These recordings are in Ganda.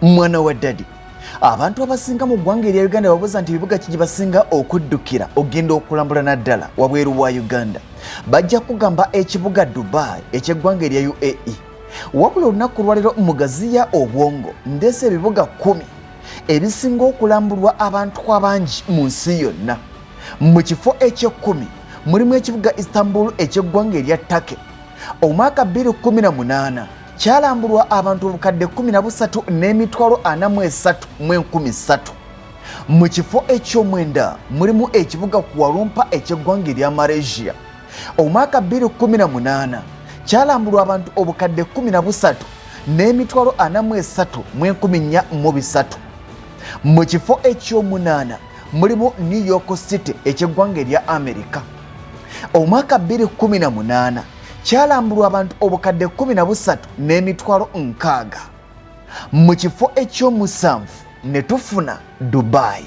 Mwana wa dadi, abantu abasinga mu ggwanga erya Uganda babuuza nti ebibuga ki basinga okuddukira ogenda okulambula naddala wabweru wa Uganda. Bajja kugamba ekibuga Dubai eky'eggwanga erya UAE. Wabula olunaku lwaleero mu Gaziya Obwongo ndeese ebibuga 10 ebisinga okulambulwa abantu abangi mu nsi yonna. Mu kifo ekye-10 mulimu ekibuga Istanbul eky'eggwanga erya Turkey. Omwaka 2018 kyalambulwa abantu obukadde 13,43,013. Mu kifo eky'omwenda mulimu ekibuga Kuala Lumpur eky'eggwanga erya Malaysia. Omwaka 2018 kyalambulwa abantu obukadde 13,43,013. Mu kifo eky'omunaana mulimu New York City eky'eggwanga erya America. Omwaka 2018 kyalambulwa abantu obukadde 13,60. Mu kifo eky'omusanvu ne tufuna Dubai.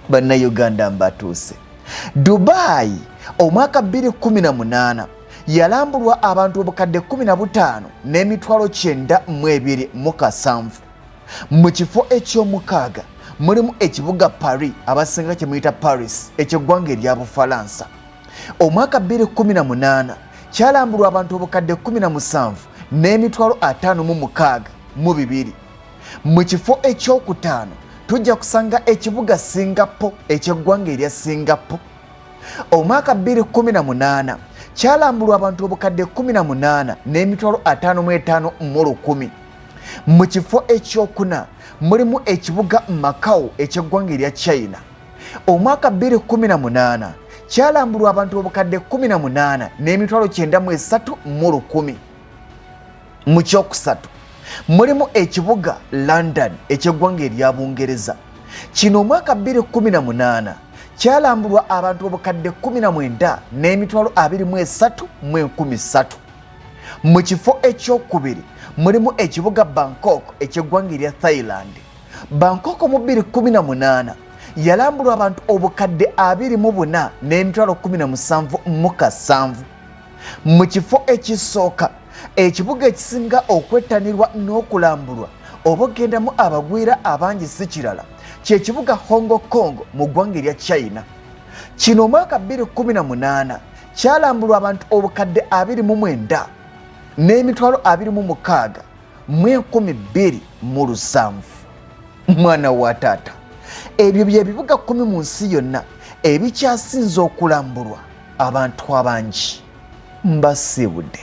Bannayuganda mbatuuse. Dubai omwaka 2018 yalambulwa abantu obukadde 15,92,7. Mu kifo eky'omukaaga mulimu ekibuga Paris abasinga kyemuyita Paris eky'eggwanga erya Bufalansa. Omwaka 2018 kyalambulwa abantu obukadde 17,57,2. Mu kifo ekyokutaano tujja kusanga ekibuga Singapore eky'eggwanga erya Singapore. Omwaka 2018 kyalambulwa abantu obukadde 18,55,10. Mu kifo ekyokuna mulimu ekibuga Macau eky'eggwanga erya China. Omwaka 2018 kyalambulwa abantu obukadde 18,93,10. Mu kyokusatu mulimu ekibuga London eky'eggwanga erya Bungereza. Kino omwaka 2018 kyalambulwa abantu obukadde 19,23,13. Mu kifo ekyokubiri mulimu ekibuga Bangkok eky'eggwanga erya Thailand. Bangkok mu 2018 yalambulwa abantu obukadde 24,17,7. Mu kifo ekisooka ekibuga ekisinga okwettanirwa n'okulambulwa obugendamu abagwira abangi si kirala ky'ekibuga Hong Kong mu ggwanga erya China. Kino omwaka 2018 kyalambulwa abantu obukadde 29,26,207. Mwana wa taata, ebyo bye bibuga 10 mu nsi yonna ebikyasinze okulambulwa abantu abangi. Mbasiibudde.